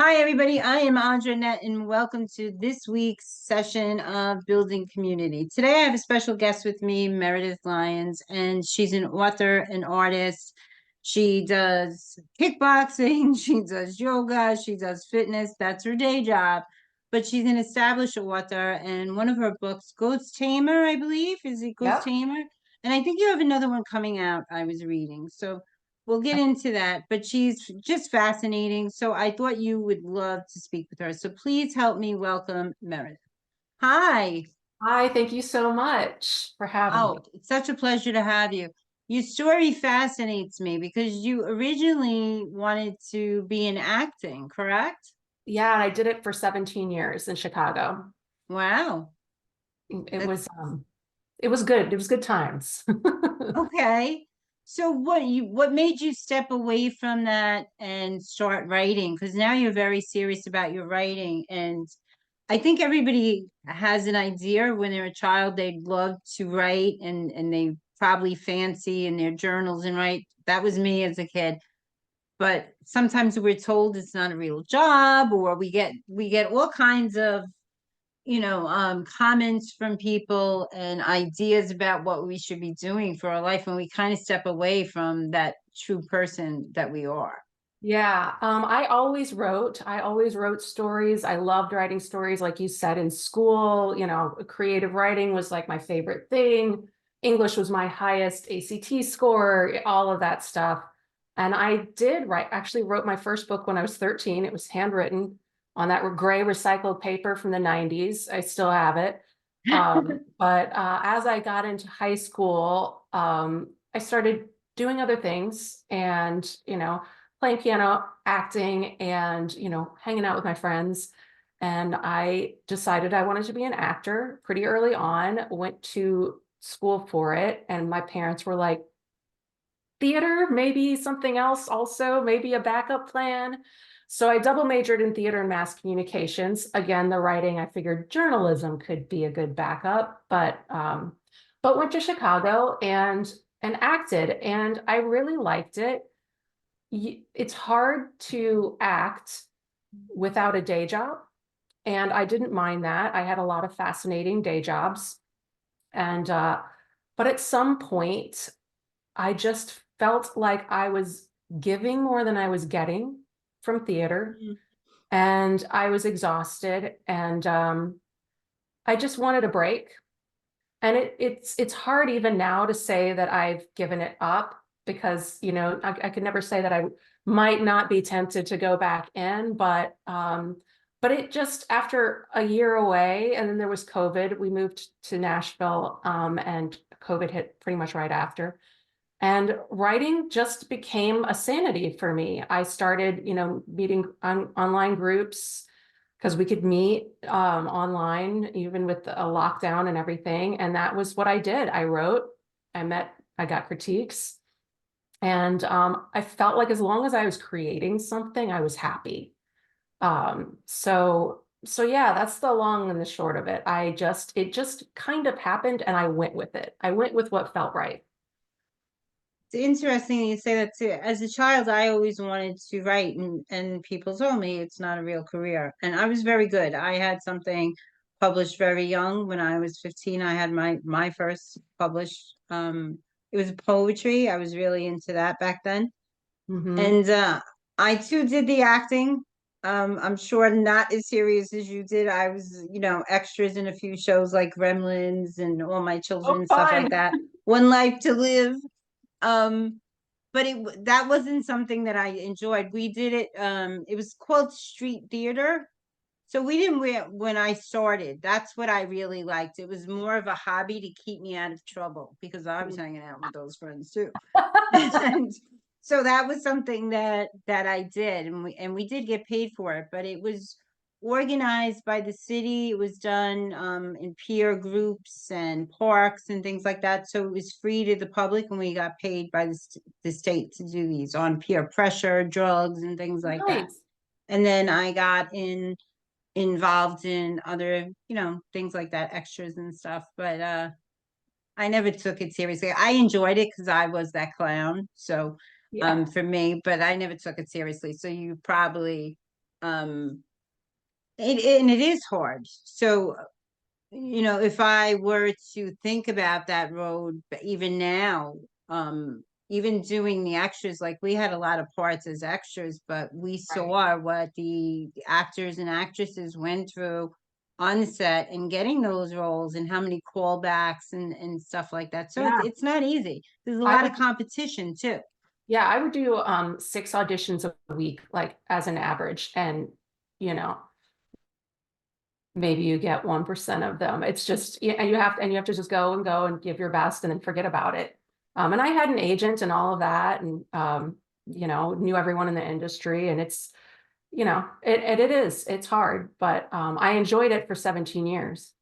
Hi, everybody. I am Andra Annette, and welcome to this week's session of Building Community. Today, I have a special guest with me, Meredith Lyons, and she's an author, an artist. She does kickboxing, she does yoga, she does fitness. That's her day job. But she's an established author, and one of her books, Ghost Tamer, I believe, is it Ghost Yep. Tamer? And I think you have another one coming out, I was reading. So we'll get into that, but she's just fascinating. So I thought you would love to speak with her. So please help me welcome Meredith. Hi. Hi, thank you so much for having me. Oh, it's such a pleasure to have you. Your story fascinates me because you originally wanted to be in acting, correct? Yeah, and I did it for 17 years in Chicago. Wow. It That's was it was good. It was good times. okay. So what made you step away from that and start writing? Because now you're very serious about your writing. And I think everybody has an idea when they're a child, they'd love to write and they probably fancy in their journals and write. That was me as a kid. But sometimes we're told it's not a real job, or we get all kinds of comments from people and ideas about what we should be doing for our life, and we kind of step away from that true person that we are. Yeah, I always wrote. I always wrote stories. I loved writing stories, like you said, in school. Creative writing was like my favorite thing. English was my highest ACT score, all of that stuff. And I did write, actually wrote my first book when I was 13. It was handwritten on that gray recycled paper from the 90s. I still have it. But as I got into high school, I started doing other things and, playing piano, acting, and, hanging out with my friends. And I decided I wanted to be an actor pretty early on, went to school for it. And my parents were like, theater, maybe something else also, maybe a backup plan. So I double majored in theater and mass communications. Again, the writing, I figured journalism could be a good backup, but went to Chicago and acted, and I really liked it. It's hard to act without a day job, and I didn't mind that. I had a lot of fascinating day jobs, and but at some point, I just felt like I was giving more than I was getting from theater, Mm. and I was exhausted, and I just wanted a break. And it's hard even now to say that I've given it up because, I could never say that I might not be tempted to go back in, but it just after a year away, and then there was COVID, we moved to Nashville, and COVID hit pretty much right after. And writing just became a sanity for me. I started, meeting on online groups because we could meet online even with a lockdown and everything. And that was what I did. I wrote, I got critiques, and I felt like as long as I was creating something, I was happy. So yeah, that's the long and the short of it. It just kind of happened, and I went with it. I went with what felt right. It's interesting you say that too. As a child, I always wanted to write, and people told me it's not a real career. And I was very good. I had something published very young. When I was 15, I had my first published. It was poetry. I was really into that back then. Hmm. And I too did the acting. I'm sure not as serious as you did. I was, extras in a few shows like Gremlins and All My Oh, Children, stuff like fun. that. One Life to Live. Um, but that wasn't something that I enjoyed. We did it. It was called street theater. So we didn't when I started. That's what I really liked. It was more of a hobby to keep me out of trouble because I was hanging out with those friends too. And so that was something that I did, and we did get paid for it, but it was organized by the city. It was done in peer groups and parks and things like that. So it was free to the public, and we got paid by the state to do these on peer pressure, drugs, and things like that. Nice. And then I got involved in other, things like that, extras and stuff. But I never took it seriously. I enjoyed it because I was that clown. So Yeah. for me, but I never took it seriously. So you probably Um, and it is hard. So, if I were to think about that road, even now, even doing the extras, like we had a lot of parts as extras, but we Right. saw what the actors and actresses went through on the set and getting those roles and how many callbacks and stuff like that. So Yeah. it's not easy. There's a I lot of would, competition too. yeah, I would do 6 auditions a week, like as an average. And, you know, maybe you get 1% of them. It's just, yeah, and you have to just go and give your best and then forget about it. And I had an agent and all of that, and knew everyone in the industry, and it's, it's hard, but I enjoyed it for 17 years.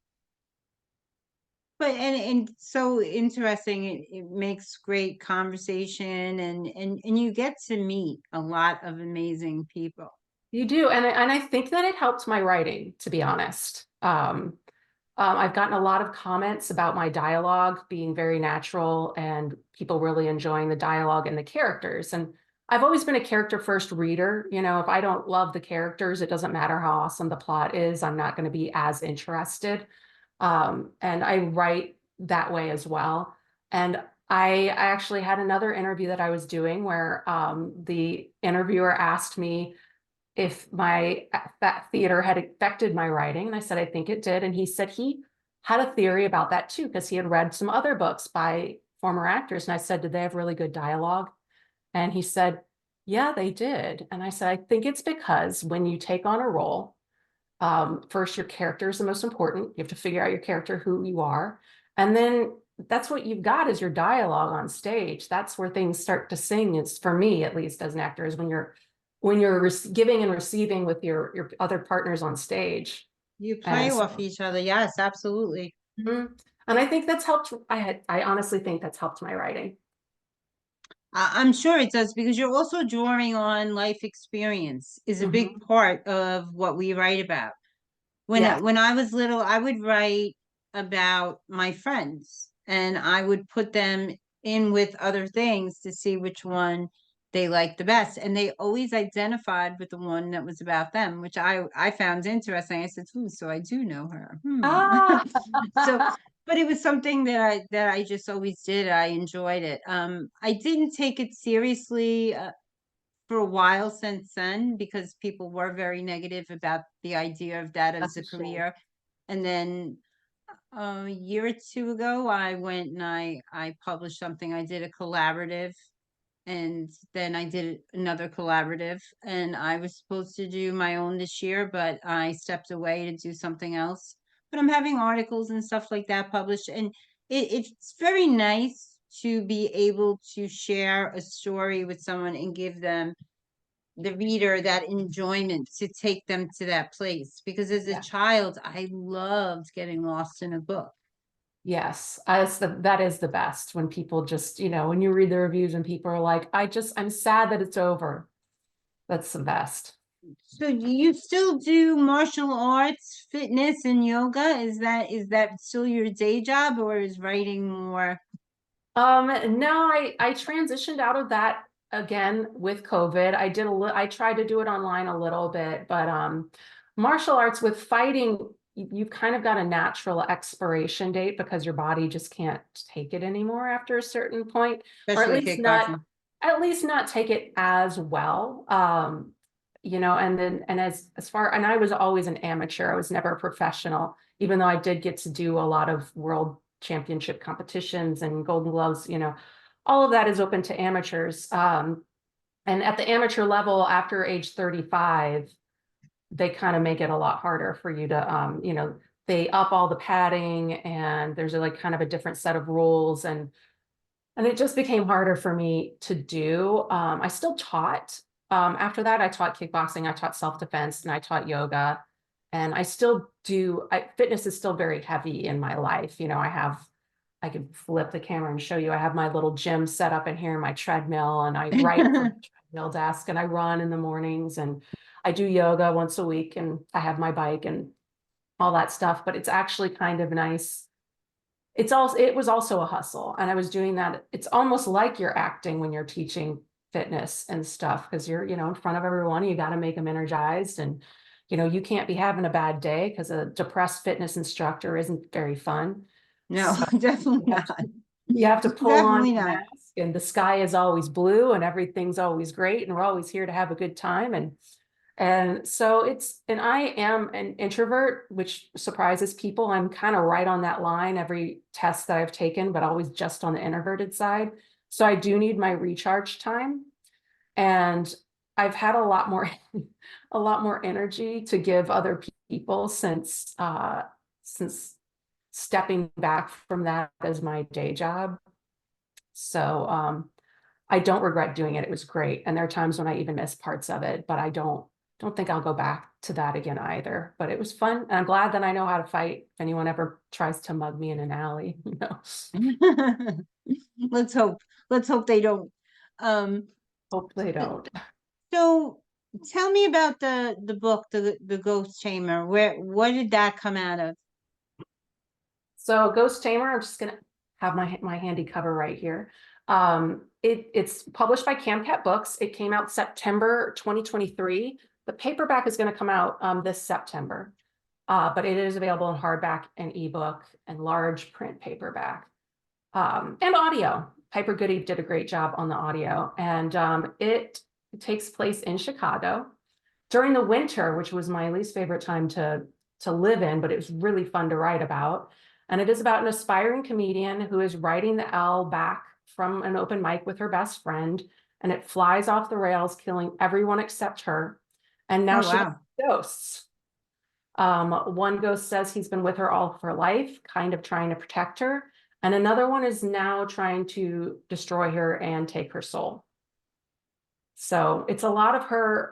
But and so interesting, it makes great conversation and you get to meet a lot of amazing people. You do, and I think that it helped my writing, to be honest. I've gotten a lot of comments about my dialogue being very natural and people really enjoying the dialogue and the characters. And I've always been a character first reader. If I don't love the characters, it doesn't matter how awesome the plot is, I'm not going to be as interested. And I write that way as well. And I actually had another interview that I was doing where the interviewer asked me if that theater had affected my writing. And I said, I think it did. And he said he had a theory about that too, because he had read some other books by former actors. And I said, did they have really good dialogue? And he said, yeah, they did. And I said, I think it's because when you take on a role, first, your character is the most important. You have to figure out your character, who you are. And then that's what you've got is your dialogue on stage. That's where things start to sing. It's for me, at least as an actor, is when you're giving and receiving with your other partners on stage. You play And off so, each other. Yes, absolutely. mhm. And I think that's helped. I honestly think that's helped my writing. I'm sure it does because you're also drawing on life experience is a big Mhm. part of what we write about. Yes. When I was little, I would write about my friends and I would put them in with other things to see which one they liked the best. And they always identified with the one that was about them, which I found interesting. I said, "Ooh, so I do know her." Ah. So, but it was something that I just always did. I enjoyed it. I didn't take it seriously for a while since then because people were very negative about the idea of that as That's a a shame. career. And then a year or two ago, I went and I published something. I did a collaborative, and then I did another collaborative, and I was supposed to do my own this year, but I stepped away to do something else. But I'm having articles and stuff like that published, and it's very nice to be able to share a story with someone and give them the reader that enjoyment to take them to that place. Because as a Yeah. child, I loved getting lost in a book. Yes, that is the best when people just, when you read the reviews and people are like, I'm sad that it's over. That's the best. So do you still do martial arts, fitness, and yoga? Is that still your day job, or is writing more? No, I transitioned out of that again with COVID. I tried to do it online a little bit, but martial arts with fighting, you've kind of got a natural expiration date because your body just can't take it anymore after a certain point, or Especially kickboxing. at least not take it as well. And then and I was always an amateur. I was never a professional, even though I did get to do a lot of world championship competitions and golden gloves, all of that is open to amateurs. And at the amateur level, after age 35, they kind of make it a lot harder for you to, they up all the padding and there's like kind of a different set of rules. And it just became harder for me to do. I still taught. After that, I taught kickboxing, I taught self-defense, and I taught yoga. And I still do, fitness is still very heavy in my life. I could flip the camera and show you, I have my little gym set up in here, my treadmill, and I write from the treadmill desk and I run in the mornings and I do yoga once a week and I have my bike and all that stuff. But it's actually kind of nice. It was also a hustle, and I was doing that. It's almost like you're acting when you're teaching fitness and stuff because you're, in front of everyone, you got to make them energized and, you can't be having a bad day because a depressed fitness instructor isn't very fun. No, So definitely you have not. to, you have to pull on Definitely your not. mask and the sky is always blue and everything's always great and we're always here to have a good time. And so and I am an introvert, which surprises people. I'm kind of right on that line every test that I've taken, but always just on the introverted side. So I do need my recharge time. And I've had a lot more, a lot more energy to give other people since stepping back from that as my day job. So I don't regret doing it. It was great. And there are times when I even miss parts of it, but I don't think I'll go back to that again either. But it was fun. And I'm glad that I know how to fight if anyone ever tries to mug me in an alley, Let's hope. Let's hope they don't. Um, Hope they th- don't. so tell me about the book, the Ghost Chamber. What did that come out of? So Ghost Tamer, I'm just gonna have my handy cover right here. It's published by Camcat Books. It came out September 2023. The paperback is going to come out this September, but it is available in hardback and ebook and large print paperback and audio. Piper Goody did a great job on the audio, and it takes place in Chicago during the winter, which was my least favorite time to live in, but it was really fun to write about. And it is about an aspiring comedian who is riding the L back from an open mic with her best friend, and it flies off the rails, killing everyone except her. And now Oh, she has wow. ghosts. One ghost says he's been with her all of her life, kind of trying to protect her. And another one is now trying to destroy her and take her soul. So it's a lot of her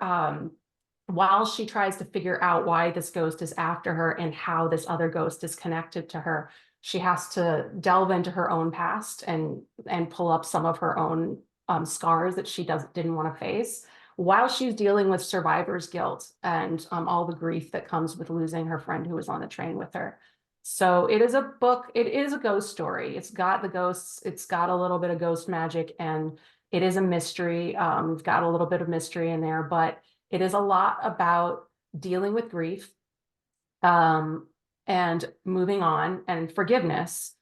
while she tries to figure out why this ghost is after her and how this other ghost is connected to her, she has to delve into her own past and pull up some of her own scars that she didn't want to face while she's dealing with survivor's guilt and all the grief that comes with losing her friend who was on the train with her. So it is a book, it is a ghost story. It's got the ghosts, it's got a little bit of ghost magic, and it is a mystery. It's got a little bit of mystery in there, but it is a lot about dealing with grief and moving on and forgiveness,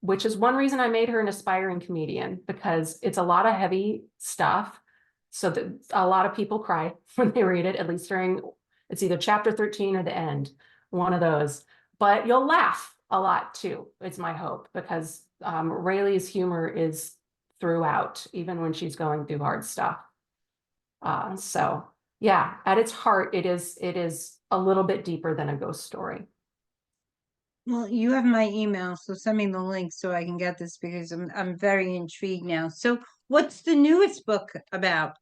which is one reason I made her an aspiring comedian, because it's a lot of heavy stuff. So that a lot of people cry when they read it, at least during, it's either chapter 13 or the end, one of those. But you'll laugh a lot too, it's my hope, because Rayleigh's humor is throughout, even when she's going through hard stuff. So yeah, at its heart, it is a little bit deeper than a ghost story. Well, you have my email, so send me the link so I can get this because I'm very intrigued now. So, what's the newest book about?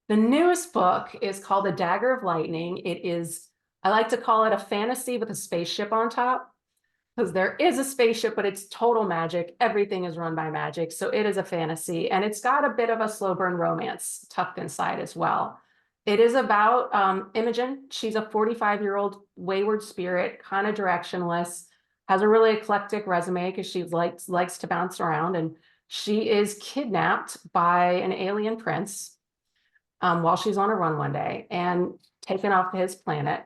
The newest book is called The Dagger of Lightning. I like to call it a fantasy with a spaceship on top, because there is a spaceship, but it's total magic. Everything is run by magic. So it is a fantasy, and it's got a bit of a slow burn romance tucked inside as well. It is about Imogen. She's a 45-year-old wayward spirit, kind of directionless, has a really eclectic resume because she likes to bounce around, and she is kidnapped by an alien prince while she's on a run one day and taken off to his planet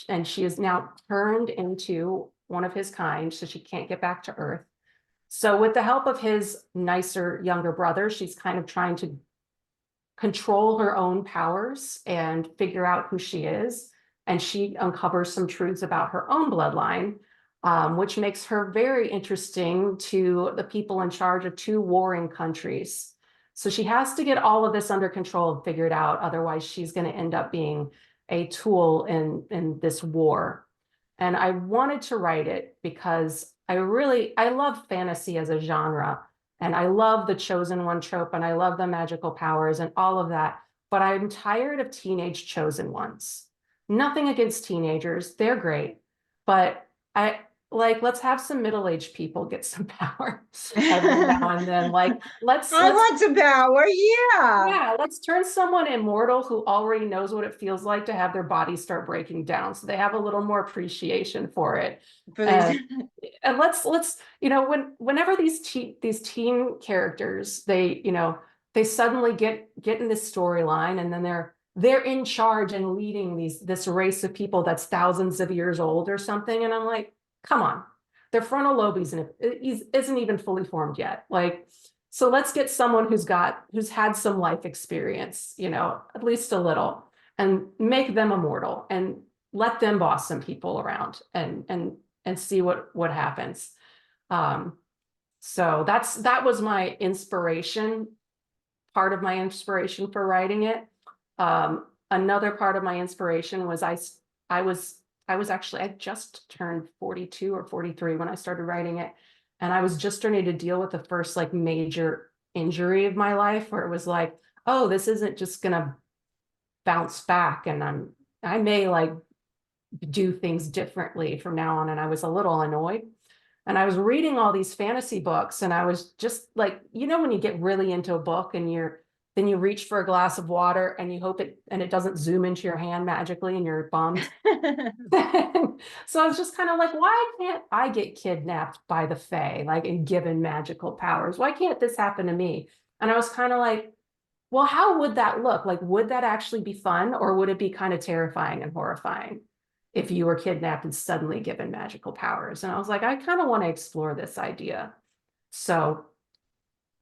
and she is now turned into one of his kind, so she can't get back to Earth. So with the help of his nicer younger brother, she's kind of trying to control her own powers and figure out who she is. And she uncovers some truths about her own bloodline, which makes her very interesting to the people in charge of two warring countries. So she has to get all of this under control and figured out. Otherwise, she's going to end up being a tool in this war. And I wanted to write it because I love fantasy as a genre. And I love the chosen one trope, and I love the magical powers and all of that. But I'm tired of teenage chosen ones. Nothing against teenagers, they're great. But let's have some middle-aged people get some power every now and then. Like, I want to power, yeah. yeah, let's turn someone immortal who already knows what it feels like to have their body start breaking down, so they have a little more appreciation for it. And and let's whenever these teen characters, they they suddenly get in this storyline, and then they're in charge and leading this race of people that's thousands of years old or something. And I'm like, come on, their frontal lobe isn't even fully formed yet. Like, so let's get someone who's had some life experience, at least a little, and make them immortal and let them boss some people around and see what happens. So that was my inspiration, part of my inspiration for writing it. Another part of my inspiration was I was actually, I just turned 42 or 43 when I started writing it. And I was just starting to deal with the first like major injury of my life, where it was like, oh, this isn't just gonna bounce back, and I may like do things differently from now on. And I was a little annoyed. And I was reading all these fantasy books, and I was just like, when you get really into a book and then you reach for a glass of water and you hope it doesn't zoom into your hand magically and you're bummed. So I was just kind of like, why can't I get kidnapped by the Fae, like, and given magical powers? Why can't this happen to me? And I was kind of like, well, how would that look? Like, would that actually be fun, or would it be kind of terrifying and horrifying if you were kidnapped and suddenly given magical powers? And I was like, I kind of want to explore this idea. So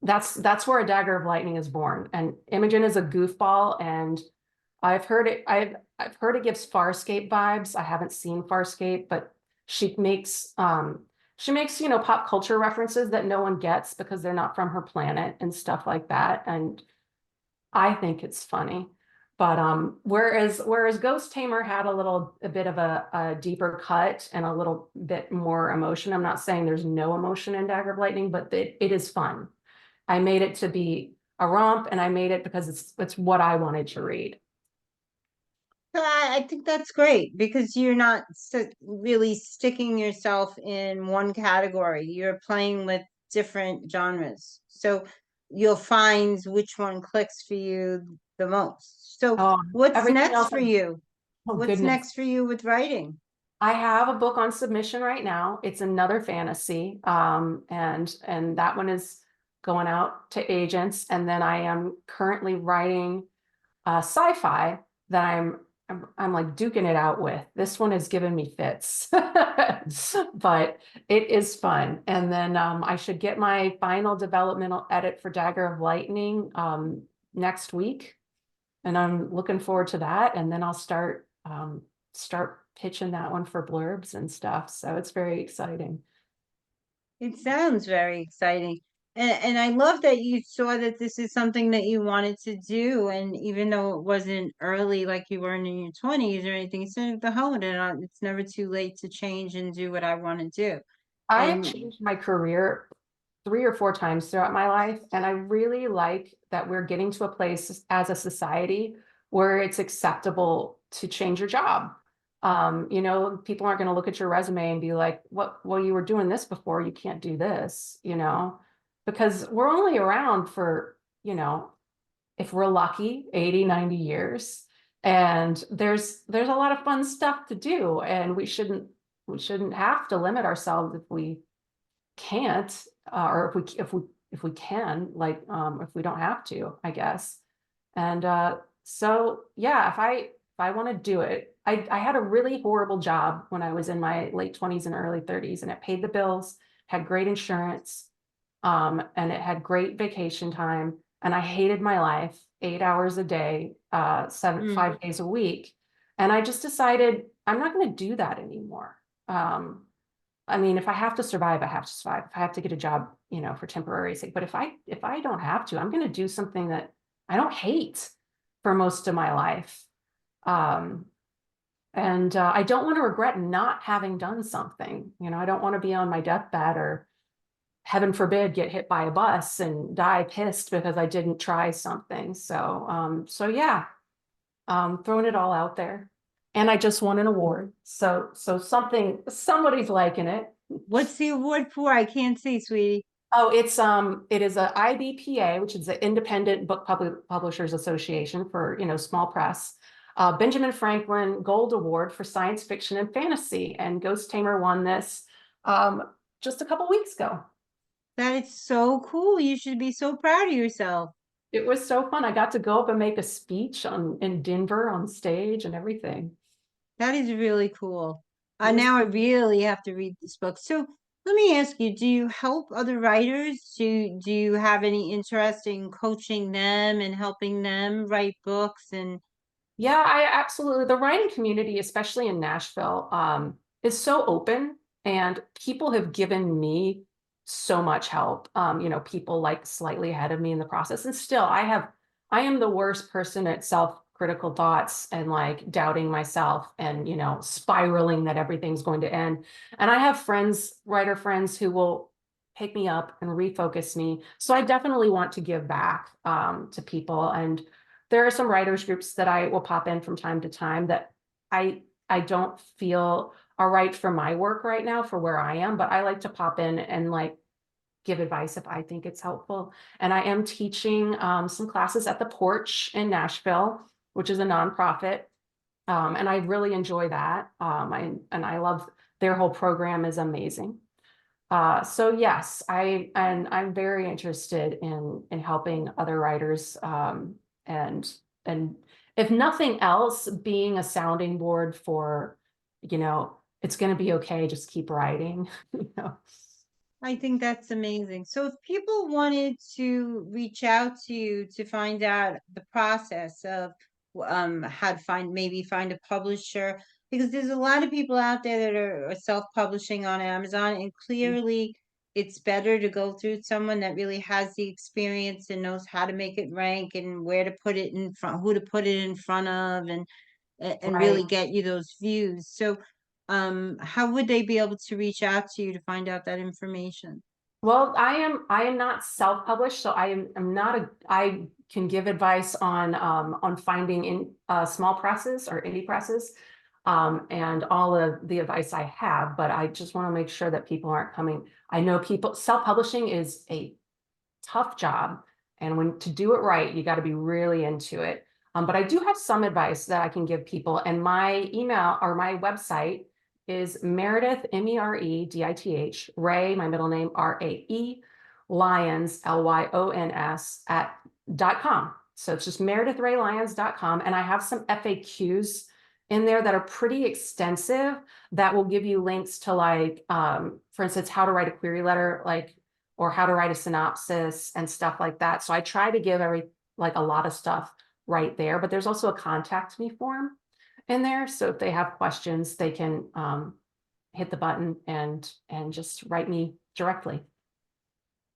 that's where A Dagger of Lightning is born. And Imogen is a goofball, and I've heard it gives Farscape vibes. I haven't seen Farscape, but she makes pop culture references that no one gets because they're not from her planet and stuff like that. And I think it's funny. But whereas Ghost Tamer had a bit of a deeper cut and a little bit more emotion. I'm not saying there's no emotion in Dagger of Lightning, but it is fun. I made it to be a romp, and I made it because it's what I wanted to read. I think that's great because you're not really sticking yourself in one category. You're playing with different genres. So you'll find which one clicks for you the most. So what's Everything next else, for you? oh What's goodness. next for you with writing? I have a book on submission right now. It's another fantasy. And that one is going out to agents. And then I am currently writing sci-fi that I'm like duking it out with. This one has given me fits, but it is fun. And then I should get my final developmental edit for Dagger of Lightning next week, and I'm looking forward to that. And then I'll start pitching that one for blurbs and stuff. So it's very exciting. It sounds very exciting. And I love that you saw that this is something that you wanted to do. And even though it wasn't early, like you weren't in your 20s or anything, you said, the hell with it. It's never too late to change and do what I want to do. I have And changed my career 3 or 4 times throughout my life. And I really like that we're getting to a place as a society where it's acceptable to change your job. People aren't going to look at your resume and be like, well, you were doing this before, you can't do this, because we're only around for, if we're lucky, 80, 90 years. And there's a lot of fun stuff to do. And we shouldn't have to limit ourselves if we can't, or if we can, like, if we don't have to, I guess. And so yeah, if I want to do it, I had a really horrible job when I was in my late 20s and early 30s, and it paid the bills, had great insurance, and it had great vacation time, and I hated my life, 8 hours a day, 5 days a week. And I just decided I'm not going to do that anymore. I mean, if I have to survive, I have to survive. If I have to get a job, for temporary sake, but if I don't have to, I'm going to do something that I don't hate for most of my life. And I don't want to regret not having done something. I don't want to be on my deathbed, or heaven forbid, get hit by a bus and die pissed because I didn't try something. So yeah, throwing it all out there. And I just won an award. So somebody's liking it. what's the award for? I can't see, sweetie. Oh, it is a IBPA, which is the Independent Book Publishers Association for, small press. Benjamin Franklin Gold Award for Science Fiction and Fantasy. And Ghost Tamer won this just a couple weeks ago. That is so cool. You should be so proud of yourself. It was so fun. I got to go up and make a speech in Denver on stage and everything. That is really cool. It was Now I really have to read this book. So let me ask you, do you help other writers? Do you have any interest in coaching them and helping them write books? And Yeah, I absolutely. The writing community, especially in Nashville, is so open, and people have given me so much help. People like slightly ahead of me in the process, and still, I am the worst person at self-critical thoughts and like doubting myself and spiraling that everything's going to end. And I have friends, writer friends, who will pick me up and refocus me. So I definitely want to give back to people. And there are some writers groups that I will pop in from time to time that I don't feel are right for my work right now for where I am, but I like to pop in and like give advice if I think it's helpful. And I am teaching some classes at the Porch in Nashville, which is a nonprofit. And I really enjoy that. I love their whole program is amazing. So yes, I'm very interested in helping other writers, and and if nothing else, being a sounding board for, it's going to be okay. Just keep writing. You know. I think that's amazing. So if people wanted to reach out to you to find out the process of how to find a publisher, because there's a lot of people out there that are self-publishing on Amazon, and clearly it's better to go through someone that really has the experience and knows how to make it rank and where to put it in front, who to put it in front of, and Right. really get you those views. So how would they be able to reach out to you to find out that information? Well, I am not self-published, so I'm not I can give advice on finding in small presses or indie presses, and all of the advice I have, but I just want to make sure that people aren't coming. I know people self-publishing is a tough job, and when to do it right, you got to be really into it. But I do have some advice that I can give people, and my email or my website is Meredith, Meredith, Ray, my middle name, Rae, Lyons, Lyons @.com. So it's just meredithraylyons.com. And I have some FAQs in there that are pretty extensive that will give you links to like, for instance, how to write a query letter, like, or how to write a synopsis and stuff like that. So I try to give like a lot of stuff right there, but there's also a contact me form in there. So if they have questions, they can hit the button and just write me directly.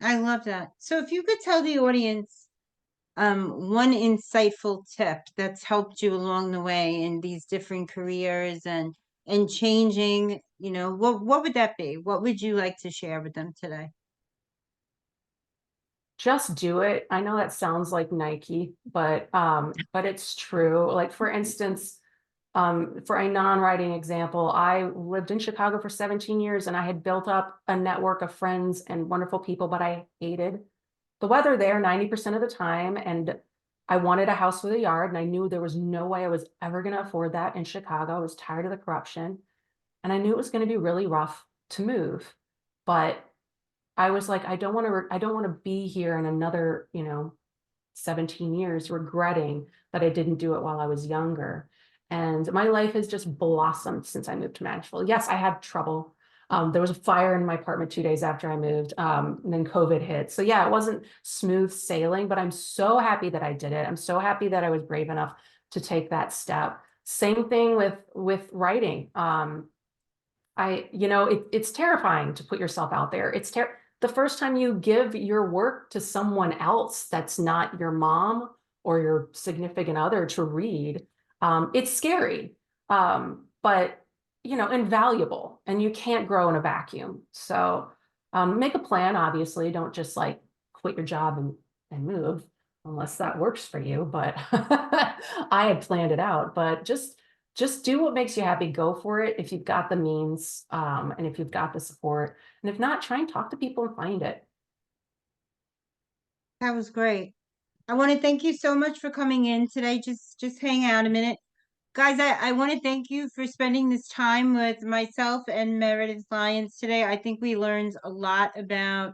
I love that. So if you could tell the audience one insightful tip that's helped you along the way in these different careers and changing, what would that be? What would you like to share with them today? Just do it. I know that sounds like Nike, but it's true. Like for instance, for a non-writing example, I lived in Chicago for 17 years and I had built up a network of friends and wonderful people, but I hated the weather there 90% of the time. And I wanted a house with a yard, and I knew there was no way I was ever going to afford that in Chicago. I was tired of the corruption, and I knew it was going to be really rough to move. But I was like, I don't want to be here in another, 17 years regretting that I didn't do it while I was younger. And my life has just blossomed since I moved to Nashville. Yes, I had trouble. There was a fire in my apartment 2 days after I moved, and then COVID hit. So yeah, it wasn't smooth sailing, but I'm so happy that I did it. I'm so happy that I was brave enough to take that step. Same thing with writing. It's terrifying to put yourself out there. The first time you give your work to someone else that's not your mom or your significant other to read, it's scary, but invaluable, and you can't grow in a vacuum. So make a plan. Obviously, don't just like quit your job and move unless that works for you. But I had planned it out. But just do what makes you happy. Go for it if you've got the means, and if you've got the support. And if not, try and talk to people and find it. That was great. I want to thank you so much for coming in today. Just hang out a minute. Guys, I want to thank you for spending this time with myself and Meredith Lyons today. I think we learned a lot about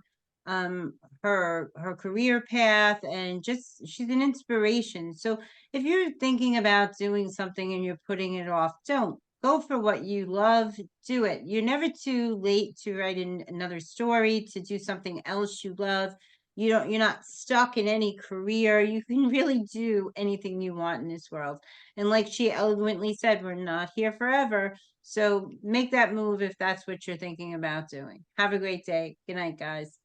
her career path, and just she's an inspiration. So if you're thinking about doing something and you're putting it off, don't. Go for what you love, do it. You're never too late to write another story, to do something else you love. You're not stuck in any career. You can really do anything you want in this world. And like she eloquently said, we're not here forever. So make that move if that's what you're thinking about doing. Have a great day. Good night, guys.